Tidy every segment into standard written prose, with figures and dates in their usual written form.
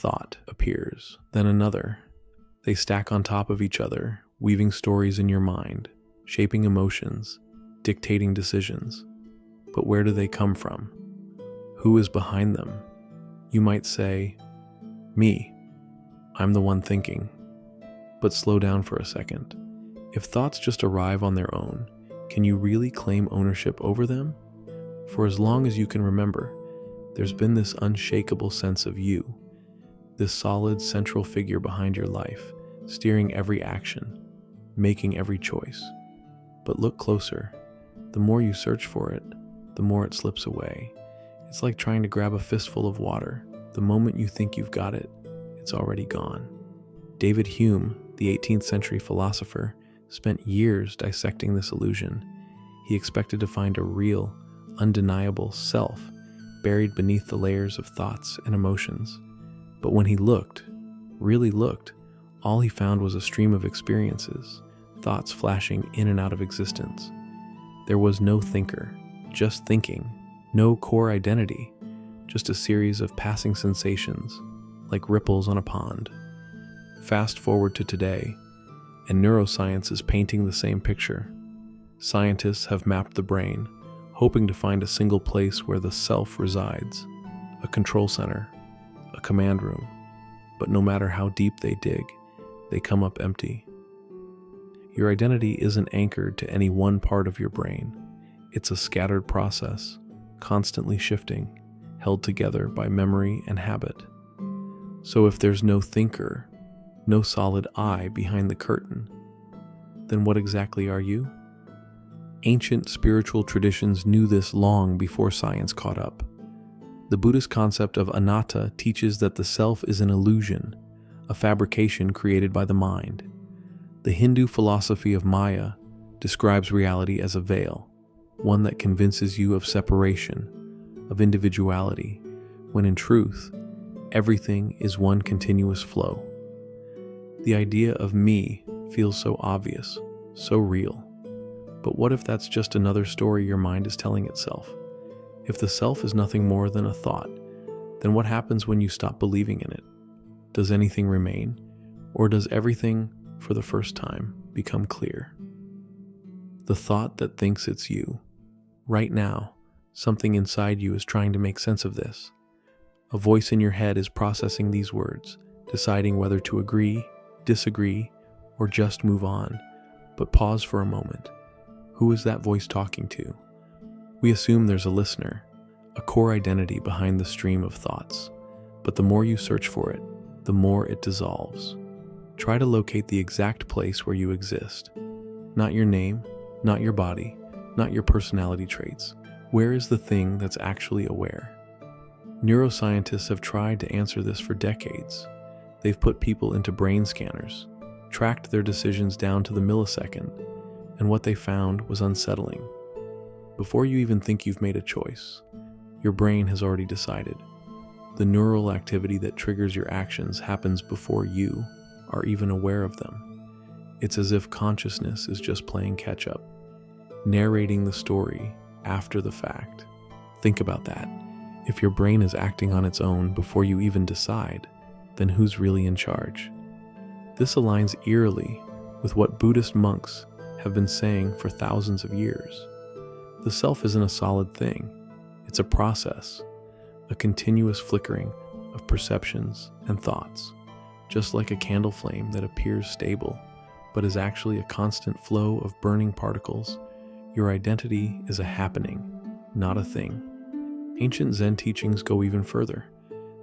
thought appears, then another. They stack on top of each other, weaving stories in your mind, shaping emotions, dictating decisions. But where do they come from? Who is behind them? You might say, me. I'm the one thinking. But slow down for a second. If thoughts just arrive on their own, can you really claim ownership over them? For as long as you can remember, there's been this unshakable sense of you, this solid central figure behind your life, steering every action, making every choice. But look closer. The more you search for it, the more it slips away. It's like trying to grab a fistful of water. The moment you think you've got it, it's already gone. David Hume, the 18th century philosopher, spent years dissecting this illusion. He expected to find a real, undeniable self buried beneath the layers of thoughts and emotions. But when he looked, really looked, all he found was a stream of experiences, thoughts flashing in and out of existence. There was no thinker, just thinking, no core identity, just a series of passing sensations, like ripples on a pond. Fast forward to today, and neuroscience is painting the same picture. Scientists have mapped the brain, hoping to find a single place where the self resides, a control center, a command room. But no matter how deep they dig, they come up empty. Your identity isn't anchored to any one part of your brain. It's a scattered process, constantly shifting, held together by memory and habit. So if there's no thinker, no solid I behind the curtain, then what exactly are you? Ancient spiritual traditions knew this long before science caught up. The Buddhist concept of anatta teaches that the self is an illusion, a fabrication created by the mind. The Hindu philosophy of Maya describes reality as a veil, one that convinces you of separation, of individuality, when in truth, everything is one continuous flow. The idea of me feels so obvious, so real. But what if that's just another story your mind is telling itself? If the self is nothing more than a thought, then what happens when you stop believing in it? Does anything remain? Or does everything, for the first time, become clear? The thought that thinks it's you. Right now, something inside you is trying to make sense of this. A voice in your head is processing these words, deciding whether to agree, disagree, or just move on. But pause for a moment. Who is that voice talking to? We assume there's a listener, a core identity behind the stream of thoughts. But the more you search for it, the more it dissolves. Try to locate the exact place where you exist. Not your name, not your body, not your personality traits. Where is the thing that's actually aware? Neuroscientists have tried to answer this for decades. They've put people into brain scanners, tracked their decisions down to the millisecond, and what they found was unsettling. Before you even think you've made a choice, your brain has already decided. The neural activity that triggers your actions happens before you are even aware of them. It's as if consciousness is just playing catch-up, narrating the story after the fact. Think about that. If your brain is acting on its own before you even decide, then who's really in charge? This aligns eerily with what Buddhist monks have been saying for thousands of years. The self isn't a solid thing. It's a process, a continuous flickering of perceptions and thoughts, just like a candle flame that appears stable, but is actually a constant flow of burning particles. Your identity is a happening, not a thing. Ancient Zen teachings go even further.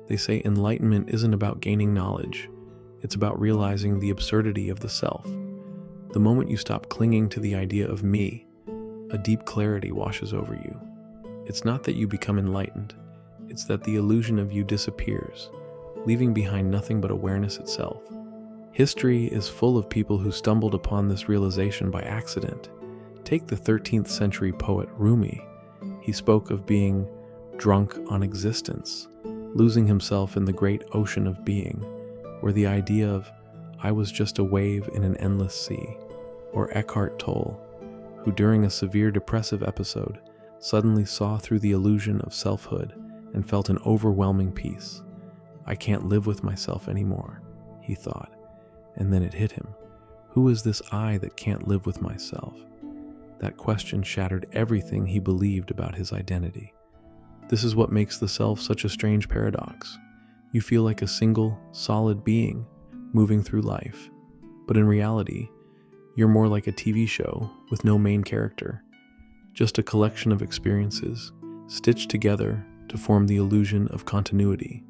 They say enlightenment isn't about gaining knowledge. It's about realizing the absurdity of the self. The moment you stop clinging to the idea of me, a deep clarity washes over you. It's not that you become enlightened. It's that the illusion of you disappears, leaving behind nothing but awareness itself. History is full of people who stumbled upon this realization by accident. Take the 13th century poet Rumi. He spoke of being drunk on existence, losing himself in the great ocean of being, where the idea of I was just a wave in an endless sea. Or Eckhart Tolle, who during a severe depressive episode suddenly saw through the illusion of selfhood and felt an overwhelming peace. I can't live with myself anymore, he thought, and then it hit him. Who is this I that can't live with myself? That question shattered everything he believed about his identity. This is what makes the self such a strange paradox. You feel like a single, solid being moving through life, but in reality, you're more like a TV show with no main character, just a collection of experiences stitched together to form the illusion of continuity.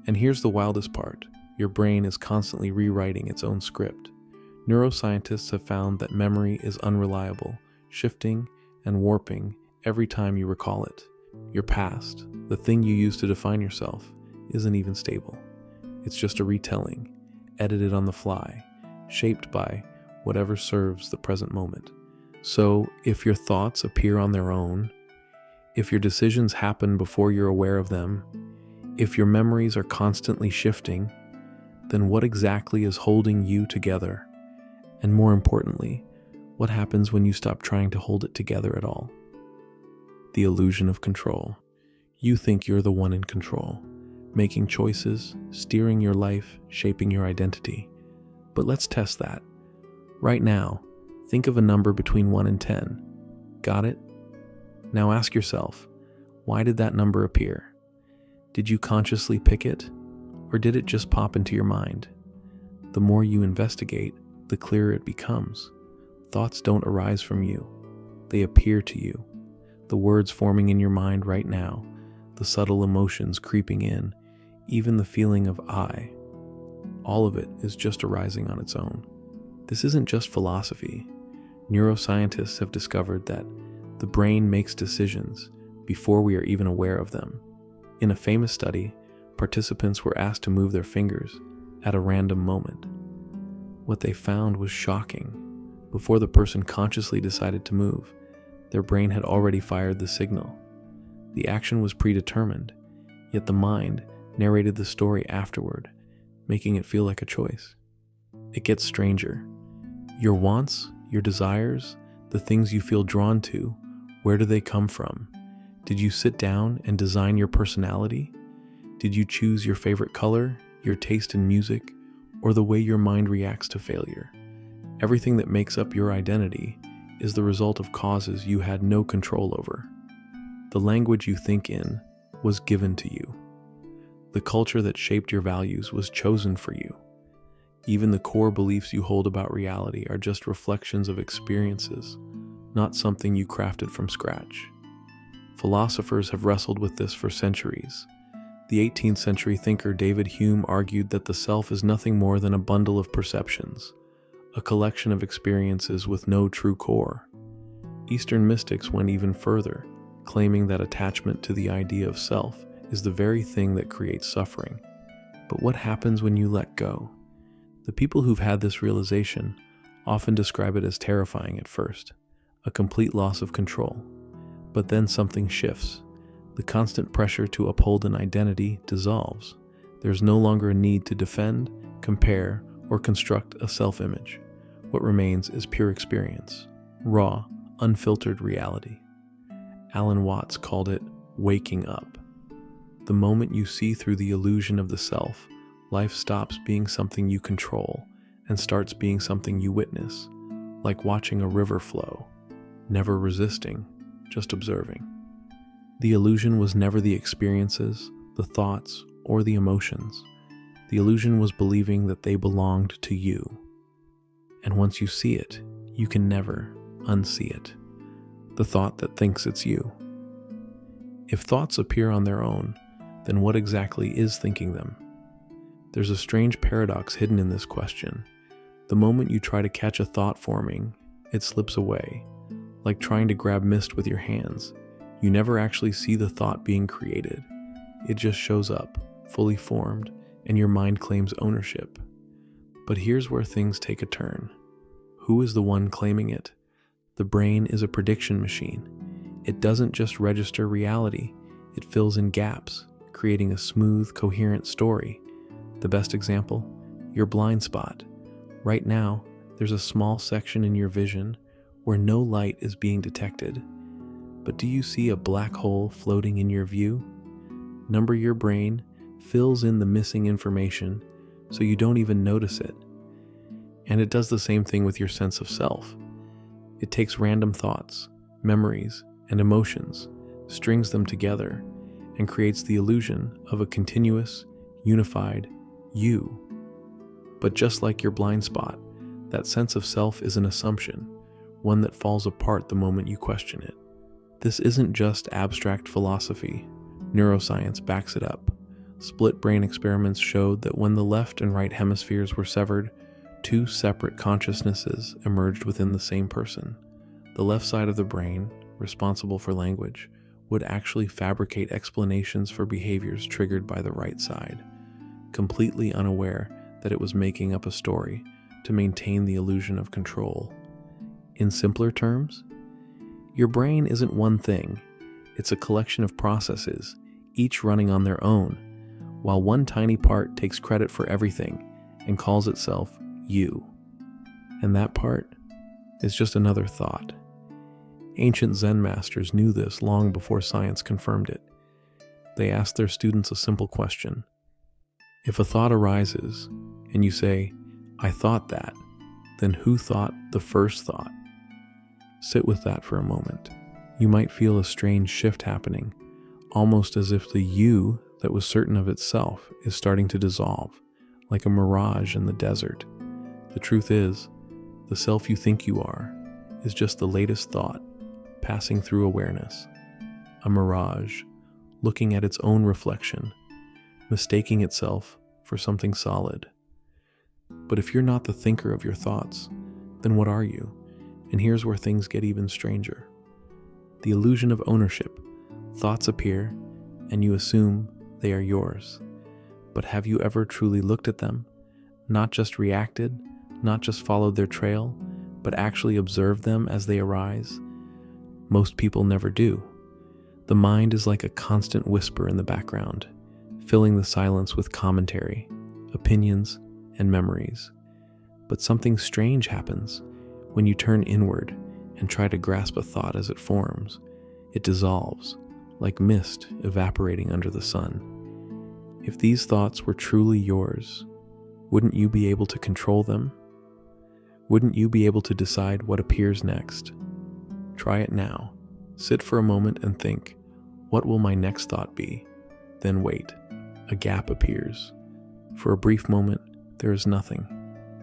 And here's the wildest part. Your brain is constantly rewriting its own script. Neuroscientists have found that memory is unreliable, shifting and warping every time you recall it. Your past, the thing you used to define yourself, isn't even stable. It's just a retelling, edited on the fly, shaped by whatever serves the present moment. So, if your thoughts appear on their own, if your decisions happen before you're aware of them, if your memories are constantly shifting, then what exactly is holding you together? And more importantly, what happens when you stop trying to hold it together at all? The illusion of control. You think you're the one in control, making choices, steering your life, shaping your identity. But let's test that. Right now, think of a number between 1 and 10. Got it? Now ask yourself, why did that number appear? Did you consciously pick it, or did it just pop into your mind? The more you investigate, the clearer it becomes. Thoughts don't arise from you. They appear to you. The words forming in your mind right now, the subtle emotions creeping in, even the feeling of I. All of it is just arising on its own. This isn't just philosophy. Neuroscientists have discovered that the brain makes decisions before we are even aware of them. In a famous study, participants were asked to move their fingers at a random moment. What they found was shocking. Before the person consciously decided to move, their brain had already fired the signal. The action was predetermined, yet the mind narrated the story afterward, making it feel like a choice. It gets stranger. Your wants, your desires, the things you feel drawn to, where do they come from? Did you sit down and design your personality? Did you choose your favorite color, your taste in music, or the way your mind reacts to failure? Everything that makes up your identity is the result of causes you had no control over. The language you think in was given to you. The culture that shaped your values was chosen for you. Even the core beliefs you hold about reality are just reflections of experiences, not something you crafted from scratch. Philosophers have wrestled with this for centuries. The 18th century thinker David Hume argued that the self is nothing more than a bundle of perceptions, a collection of experiences with no true core. Eastern mystics went even further, claiming that attachment to the idea of self is the very thing that creates suffering. But what happens when you let go? The people who've had this realization often describe it as terrifying at first, a complete loss of control. But then something shifts. The constant pressure to uphold an identity dissolves. There's no longer a need to defend, compare, or construct a self-image. What remains is pure experience, raw, unfiltered reality. Alan Watts called it waking up. The moment you see through the illusion of the self, life stops being something you control and starts being something you witness, like watching a river flow, never resisting, just observing. The illusion was never the experiences, the thoughts, or the emotions. The illusion was believing that they belonged to you. And once you see it, you can never unsee it. The thought that thinks it's you. If thoughts appear on their own, then what exactly is thinking them? There's a strange paradox hidden in this question. The moment you try to catch a thought forming, it slips away, like trying to grab mist with your hands. You never actually see the thought being created. It just shows up, fully formed, and your mind claims ownership. But here's where things take a turn. Who is the one claiming it? The brain is a prediction machine. It doesn't just register reality, it fills in gaps, creating a smooth, coherent story. The best example? Your blind spot. Right now, there's a small section in your vision where no light is being detected. But do you see a black hole floating in your view? Number your brain, fills in the missing information so you don't even notice it. And it does the same thing with your sense of self. It takes random thoughts, memories, and emotions, strings them together, and creates the illusion of a continuous, unified you. But just like your blind spot, that sense of self is an assumption, one that falls apart the moment you question it. This isn't just abstract philosophy. Neuroscience backs it up. Split brain experiments showed that when the left and right hemispheres were severed, two separate consciousnesses emerged within the same person. The left side of the brain, responsible for language, would actually fabricate explanations for behaviors triggered by the right side, completely unaware that it was making up a story to maintain the illusion of control. In simpler terms, your brain isn't one thing. It's a collection of processes, each running on their own, while one tiny part takes credit for everything and calls itself you. And that part is just another thought. Ancient Zen masters knew this long before science confirmed it. They asked their students a simple question. If a thought arises and you say, "I thought that," then who thought the first thought? Sit with that for a moment. You might feel a strange shift happening, almost as if the you that was certain of itself is starting to dissolve, like a mirage in the desert. The truth is, the self you think you are is just the latest thought passing through awareness. A mirage, looking at its own reflection, mistaking itself for something solid. But if you're not the thinker of your thoughts, then what are you? And here's where things get even stranger. The illusion of ownership. Thoughts appear, and you assume they are yours. But have you ever truly looked at them? Not just reacted, not just followed their trail, but actually observed them as they arise? Most people never do. The mind is like a constant whisper in the background, filling the silence with commentary, opinions, and memories. But something strange happens when you turn inward and try to grasp a thought as it forms. It dissolves, like mist evaporating under the sun. If these thoughts were truly yours, wouldn't you be able to control them? Wouldn't you be able to decide what appears next? Try it now. Sit for a moment and think, what will my next thought be? Then wait. A gap appears. For a brief moment, there is nothing.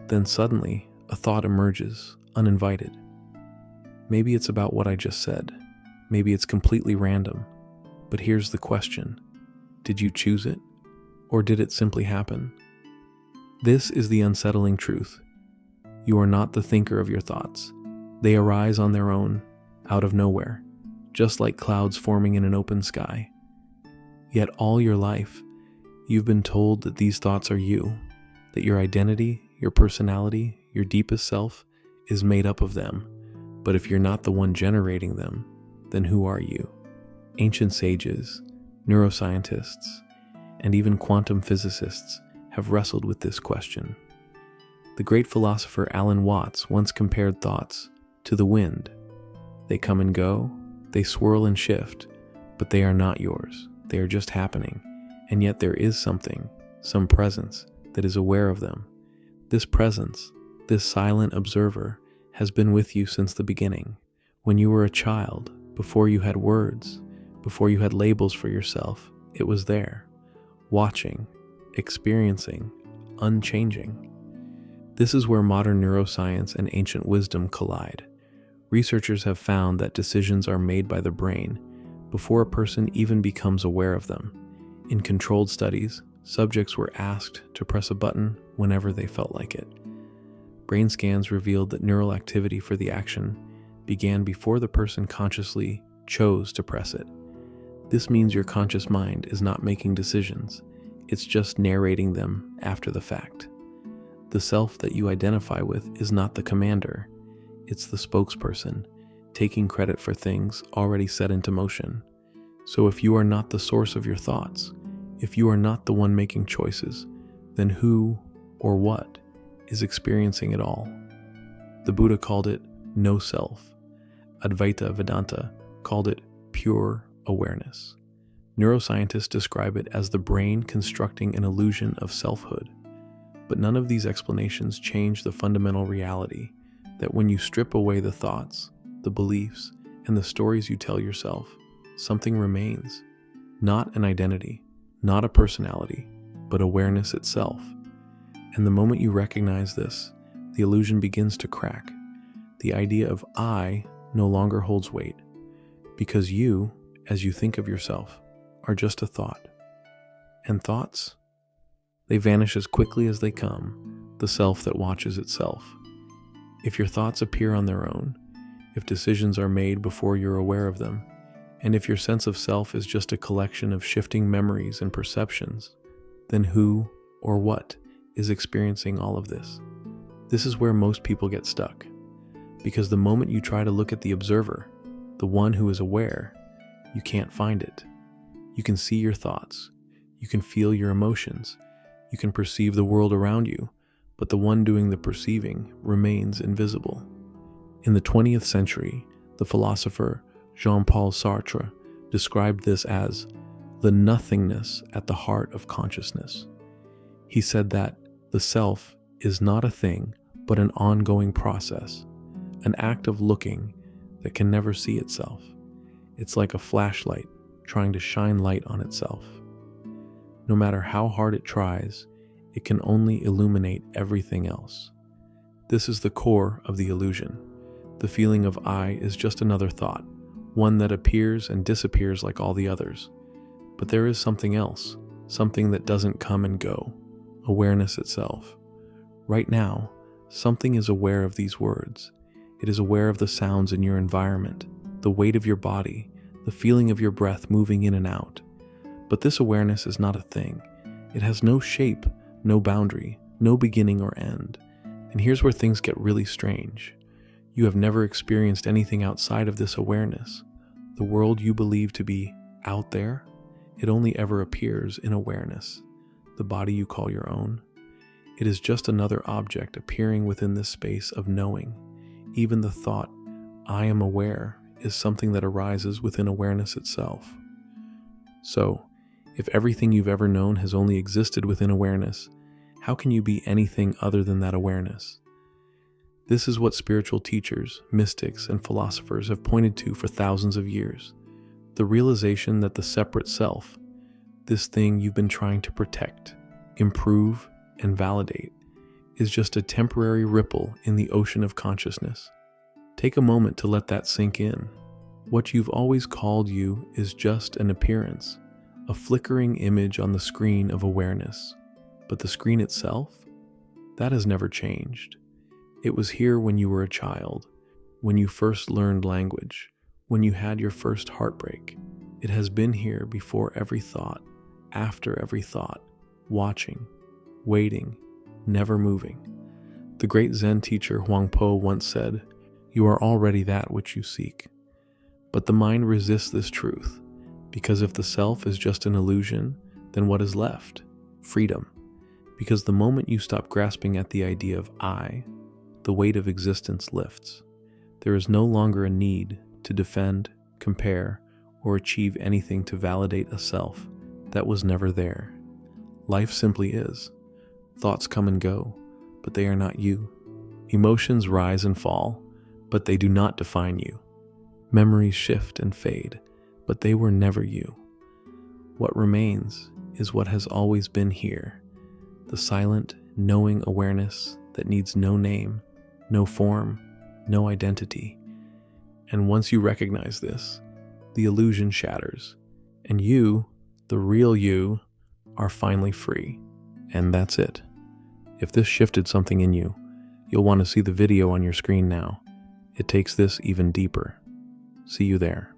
Then suddenly, a thought emerges, uninvited. Maybe it's about what I just said. Maybe it's completely random. But here's the question. Did you choose it? Or did it simply happen? This is the unsettling truth. You are not the thinker of your thoughts. They arise on their own, out of nowhere, just like clouds forming in an open sky. Yet all your life, you've been told that these thoughts are you, that your identity, your personality, your deepest self is made up of them. But if you're not the one generating them, then who are you? Ancient sages, neuroscientists, and even quantum physicists have wrestled with this question. The great philosopher Alan Watts once compared thoughts to the wind. They come and go, they swirl and shift, but they are not yours. They are just happening, and yet there is something, some presence, that is aware of them. This presence, this silent observer, has been with you since the beginning. When you were a child, before you had words, before you had labels for yourself, it was there, watching, experiencing, unchanging. This is where modern neuroscience and ancient wisdom collide. Researchers have found that decisions are made by the brain before a person even becomes aware of them. In controlled studies, subjects were asked to press a button whenever they felt like it. Brain scans revealed that neural activity for the action began before the person consciously chose to press it. This means your conscious mind is not making decisions, it's just narrating them after the fact. The self that you identify with is not the commander, it's the spokesperson, taking credit for things already set into motion. So if you are not the source of your thoughts, if you are not the one making choices, then who or what is experiencing it all? The Buddha called it no self. Advaita Vedanta called it pure awareness. Neuroscientists describe it as the brain constructing an illusion of selfhood. But none of these explanations change the fundamental reality that when you strip away the thoughts, the beliefs, and the stories you tell yourself, something remains. Not an identity, not a personality, but awareness itself. And the moment you recognize this, the illusion begins to crack. The idea of I no longer holds weight, because you, as you think of yourself, are just a thought. And thoughts? They vanish as quickly as they come, the self that watches itself. If your thoughts appear on their own, if decisions are made before you're aware of them, and if your sense of self is just a collection of shifting memories and perceptions, then who or what is experiencing all of this? This is where most people get stuck. Because the moment you try to look at the observer, the one who is aware, you can't find it. You can see your thoughts, you can feel your emotions, you can perceive the world around you, but the one doing the perceiving remains invisible. In the 20th century, the philosopher Jean-Paul Sartre described this as the nothingness at the heart of consciousness. He said that the self is not a thing, but an ongoing process, an act of looking that can never see itself. It's like a flashlight trying to shine light on itself. No matter how hard it tries, it can only illuminate everything else. This is the core of the illusion. The feeling of I is just another thought, one that appears and disappears like all the others. But there is something else, something that doesn't come and go, awareness itself. Right now, something is aware of these words. It is aware of the sounds in your environment, the weight of your body, the feeling of your breath moving in and out. But this awareness is not a thing. It has no shape, no boundary, no beginning or end. And here's where things get really strange. You have never experienced anything outside of this awareness. The world you believe to be out there, it only ever appears in awareness. The body you call your own, it is just another object appearing within this space of knowing. Even the thought, I am aware, is something that arises within awareness itself. So, if everything you've ever known has only existed within awareness, how can you be anything other than that awareness? This is what spiritual teachers, mystics, and philosophers have pointed to for thousands of years. The realization that the separate self, this thing you've been trying to protect, improve, and validate, is just a temporary ripple in the ocean of consciousness. Take a moment to let that sink in. What you've always called you is just an appearance, a flickering image on the screen of awareness. But the screen itself? That has never changed. It was here when you were a child, when you first learned language, when you had your first heartbreak. It has been here before every thought, after every thought, watching, waiting, never moving. The great Zen teacher Huang Po once said, "You are already that which you seek." But the mind resists this truth, because if the self is just an illusion, then what is left? Freedom. Because the moment you stop grasping at the idea of I, the weight of existence lifts. There is no longer a need to defend, compare, or achieve anything to validate a self that was never there. Life simply is. Thoughts come and go, but they are not you. Emotions rise and fall, but they do not define you. Memories shift and fade, but they were never you. What remains is what has always been here, the silent, knowing awareness that needs no name, no form, no identity. And once you recognize this, the illusion shatters, and you, the real you, are finally free. And that's it. If this shifted something in you, you'll want to see the video on your screen now. It takes this even deeper. See you there.